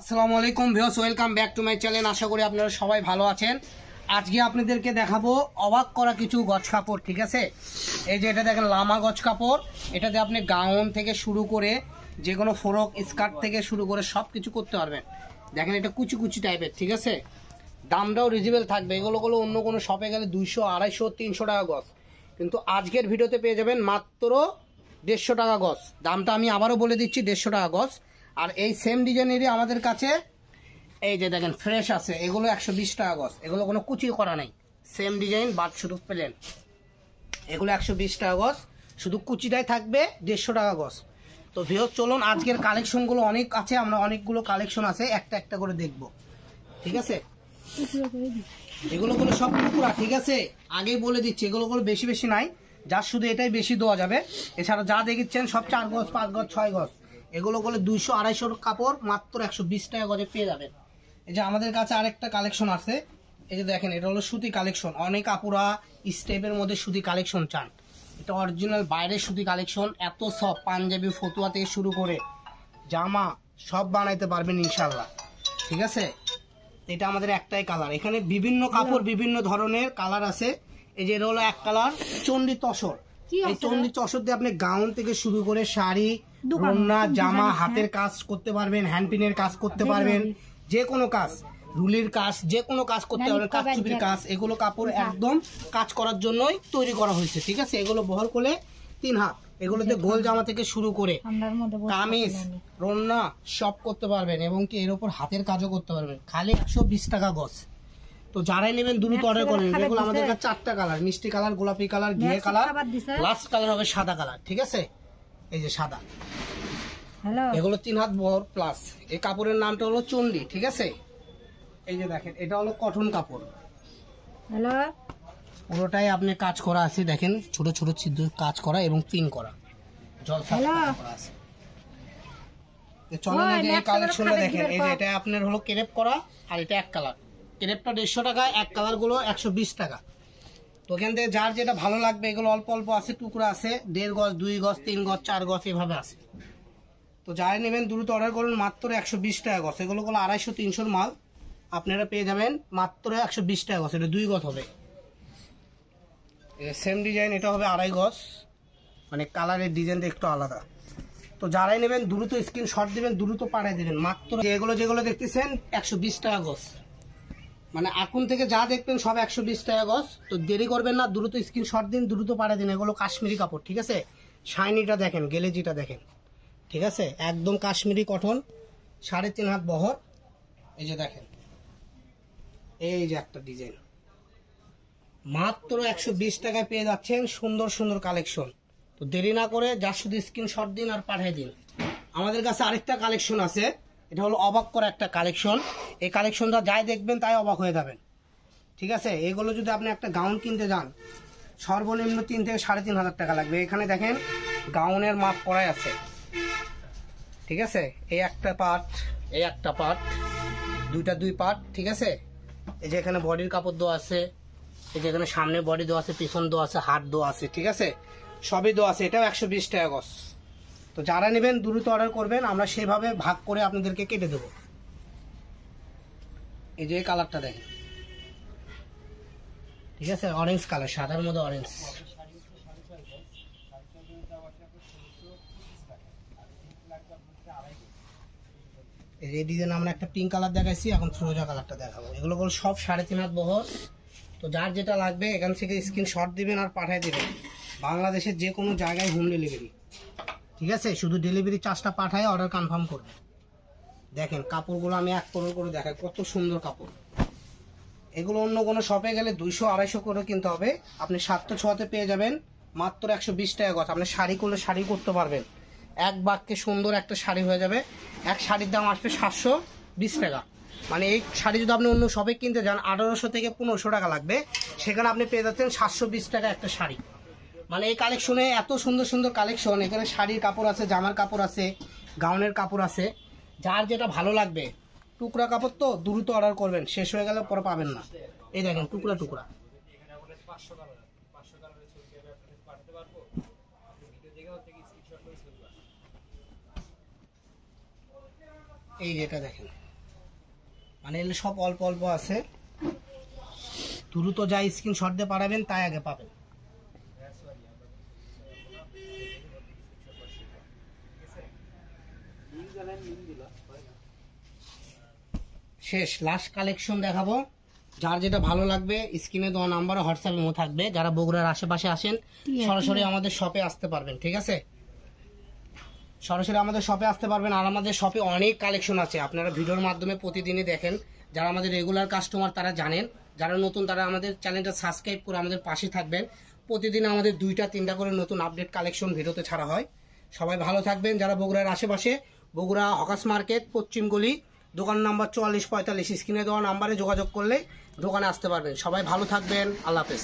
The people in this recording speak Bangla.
আসসালামু আলাইকুম viewers, welcome back to my channel. আশা করি আপনারা সবাই ভালো আছেন। আজকে আপনাদেরকে দেখাবো অবাক করা কিছু গজ কাপড়। ঠিক আছে, এই যে এটা দেখেন লামা গজ কাপড়। এটাতে আপনি গাউন থেকে শুরু করে যে কোনো ফ্রক স্কার্ট থেকে শুরু করে সব কিছু করতে পারবেন। দেখেন এটা কুচি কুচি টাইপের। ঠিক আছে, দামটাও রিজনেবল থাকবে। এগুলো অন্য কোনো শপে গেলে 200, 250, 300 টাকা গজ, কিন্তু আজকের ভিডিওতে পেয়ে যাবেন মাত্র 150 টাকা গজ। দামটা আমি আবারও বলে দিচ্ছি, 150 টাকা গজ। আর এই সেম ডিজাইনেরই আমাদের কাছে এই যে দেখেন ফ্রেশ আছে, এগুলো 120 টাকা গজ। এগুলো কোনো কুচি করা নেই, সেম ডিজাইন বাট শুধু প্লেন। এগুলো 120 টাকা গজ, শুধু কুচিটাই থাকবে 150 টাকা গজ। তো ভিউয়ার্স চলুন, আজকের কালেকশনগুলো অনেক আছে, আমরা অনেকগুলো কালেকশন আছে, একটা একটা করে দেখব। ঠিক আছে, এগুলো সব টুকরা। ঠিক আছে, আগেই বলে দিচ্ছি এগুলো বেশি বেশি নাই, যার শুধু এটাই বেশি দেওয়া যাবে। এছাড়া যা দেখছেন সব 4 গজ, 5 গজ, 6 গজ। এগুলো 200, 250 কাপড় মাত্র 120 টাকা গজে পেয়ে যাবেন। এই যে আমাদের কাছে আরেকটা কালেকশন আছে, এই যে দেখেন এটা হলো সুতি কালেকশন। অনেক আপুরা স্টেপের মধ্যে সুতি কালেকশন চান, এটা অরিজিনাল বাইরের সুতি কালেকশন। এত সব পাঞ্জাবি ফতুয়া থেকে শুরু করে জামা সব বানাইতে পারবেন ইনশাল্লাহ। ঠিক আছে, এটা আমাদের একটাই কালার। এখানে বিভিন্ন কাপড় বিভিন্ন ধরনের কালার আছে। এই যে এটা হলো এক কালার চন্ডী তসর। এই চন্ডী তসর দিয়ে আপনি গাউন থেকে শুরু করে শাড়ি, ওড়না, জামা, হাতের কাজ করতে পারবেন, হ্যান্ডপিনের কাজ করতে পারবেন, যে কোনো কাজ, রুলির কাজ, যে কোনো কাজ করতে পারবেন, কাঠচুপির কাজ। এগুলো কাপড় একদম কাজ করার জন্যই তৈরি করা হয়েছে। ঠিক আছে, এগুলো বহর করে 3 হাত। এগুলোতে গোল জামা থেকে শুরু করে কামিজ, ওড়না সব করতে পারবেন, এবং কি এর উপর হাতের কাজও করতে পারবেন। খালি 120 টাকা গজ। তো যারাই নেবেন দ্রুত অর্ডার করেন। এগুলো আমাদের কাছে 4টা কালার, মিষ্টি কালার, গোলাপি কালার, ঘিয়ে কালার, লাস্ট কালার হবে সাদা কালার। ঠিক আছে, এই যে সাদা, এগুলো 3 হাত বহর প্লাস। এই কাপড়ের নামটা হলো চন্ডী। ঠিক আছে, এই যে দেখেন এটা হলো কটন কাপড়। পুরোটাই আপনি কাজ করা আছে, দেখেন ছোট ছোট ছিদ্র কাজ করা এবং পিন করা, জলসা করা আছে। চলেন এই যে এই কালেকশনটা দেখেন। এই যে এটা আপনার হলো ক্রেপ করা, আর এটা এক কালার। ক্রেপটা 150 টাকা, এক কালার গুলো 120 টাকা। তো এখান থেকে যার যেটা ভালো লাগবে, এগুলো অল্প অল্প আছে, টুকরা আছে 1.5 গজ, 2 গজ, 3 গজ, 4 গজ এভাবে আছে। তো যারা নেবেন দ্রুত অর্ডার করুন, মাত্র 120 টাকা গজ। এগুলো 250, 300 মাল আপনারা পেয়ে যাবেন মাত্র 120 টাকা গজ। এটা 2 গজ হবে। সেম ডিজাইন এটা হবে 2.5 গজ, মানে কালারের ডিজাইনটা একটু আলাদা। তো যারাই নেবেন দ্রুত স্ক্রিনশট দিবেন, দ্রুত পাঠিয়ে দেবেন। মাত্র যেগুলো দেখতেছেন 120 টাকা গজ, মানে এখন থেকে যা দেখবেন সব 120 টাকা গজ। তো দেরি করবেন না, দ্রুত স্ক্রিনশট দিন, দ্রুত পাঠিয়ে দিন। এগুলো কাশ্মীরি কাপড়। ঠিক আছে, শাইনিটা দেখেন, গেলেজিটা দেখেন। ঠিক আছে, একদম কাশ্মীরি কটন, 3.5 হাত বহর। এই যে দেখেন, এই যে একটা ডিজাইন, মাত্র 120 টাকায় পেয়ে যাচ্ছেন সুন্দর সুন্দর কালেকশন। তো দেরি না করে যা শুধু স্ক্রিনশট দিন আর পাঠিয়ে দিন। আমাদের কাছে আরেকটা কালেকশন আছে, এটা হলো অবাক করা একটা কালেকশন। এই কালেকশনটা যাই দেখবেন তাই অবাক হয়ে যাবেন। ঠিক আছে, এগুলো যদি আপনি একটা গাউন কিনতে যান সর্বনিম্ন 3 থেকে 3.5 হাজার টাকা লাগবে। এখানে দেখেন গাউনের মাপ করাই আছে। ঠিক আছে, এই একটা পার্ট, এই একটা পার্ট, দুই পার্ট। ঠিক আছে, এই যে এখানে বডির কাপড় দেওয়া আছে, এই যে এখানে সামনে বডি দেওয়া আছে, পিছন দেওয়া আছে, হাত দেওয়া আছে। ঠিক আছে, সবই দেওয়া আছে। এটাও 120 টাকা গজ। তো যারা নেবেন দ্রুত অর্ডার করবেন, আমরা সেভাবে ভাগ করে আপনাদেরকে কেটে দেবো। এই যে কালারটা দেখেন। ঠিক আছে, অরেঞ্জ কালার, সাদার মধ্যে অরেঞ্জ। এই ডিজাইন আমরা একটা পিঙ্ক কালার দেখাইছি, এখন ফিরোজা কালারটা দেখাবো। এগুলো সব 3.5 হাত বহর। তো যার যেটা লাগবে এখান থেকে স্ক্রিনশট দিবেন আর পাঠিয়ে দিবেন। বাংলাদেশের যে কোনো জায়গায় হোম ডেলিভারি। ঠিক আছে, শুধু ডেলিভারি চার্জটা পাঠায় অর্ডার কনফার্ম করবে। দেখেন কাপড়গুলো আমি এক করে দেখাই, কত সুন্দর কাপড়। এগুলো অন্য কোনো শপে গেলে 200, 250 করে কিনতে হবে। আপনি 706-তে পেয়ে যাবেন মাত্র 120 টাকা গজ। আপনি শাড়ি করলে শাড়ি করতে পারবেন, এক বাক্যে সুন্দর একটা শাড়ি হয়ে যাবে। এক শাড়ির দাম আসবে 720 টাকা। মানে এই শাড়ি যদি আপনি অন্য শপে কিনতে যান 1800 থেকে 1500 টাকা লাগবে, সেখানে আপনি পেয়ে যাচ্ছেন 720 টাকা একটা শাড়ি। মানে এই কালেকশনে এত সুন্দর সুন্দর কালেকশন। এখানে শাড়ির কাপড় আছে, জামার কাপড় আছে, গাউনের কাপড় আছে। যার যেটা ভালো লাগবে, টুকরা কাপড় তো দ্রুত অর্ডার করবেন, শেষ হয়ে গেলে পরে পাবেন না। এই দেখেন টুকরা টুকরা। এই যেটা দেখেন মানে এগুলো সব অল্প অল্প আছে, দ্রুত যা স্ক্রিনশট দিয়ে পাঠাবেন তাই আগে পাবেন। শেষ, লাস্ট কালেকশন দেখাবো। যার যেটা ভালো লাগবে স্ক্রিনে দেওয়া নাম্বার হোয়াটসঅ্যাপে মো থাকবে। যারা বগুড়ার আশেপাশে আসেন সরাসরি আমাদের শপে আসতে পারবেন, ঠিক আছে? সরাসরি আমাদের শপে আসতে পারবেন। আর আমাদের শপে অনেক কালেকশন আছে, আপনারা ভিডিওর মাধ্যমে প্রতিদিনই দেখেন। যারা আমাদের রেগুলার কাস্টমার তারা জানেন, যারা নতুন তারা আমাদের চ্যানেলটা সাবস্ক্রাইব করে আমাদের পাশে থাকবেন। প্রতিদিন আমাদের 2টা-3টা করে নতুন আপডেট কালেকশন ভিডিওতে ছাড়া হয়। সবাই ভালো থাকবেন। যারা বগুড়ার আশেপাশে, বগুড়া হকার্স মার্কেট পশ্চিম গলি, দোকান নাম্বার 4445, স্ক্রিনে দেওয়া নাম্বারে যোগাযোগ করলে দোকানে আসতে পারবেন। সবাই ভালো থাকবেন, আল্লাহ হাফেজ।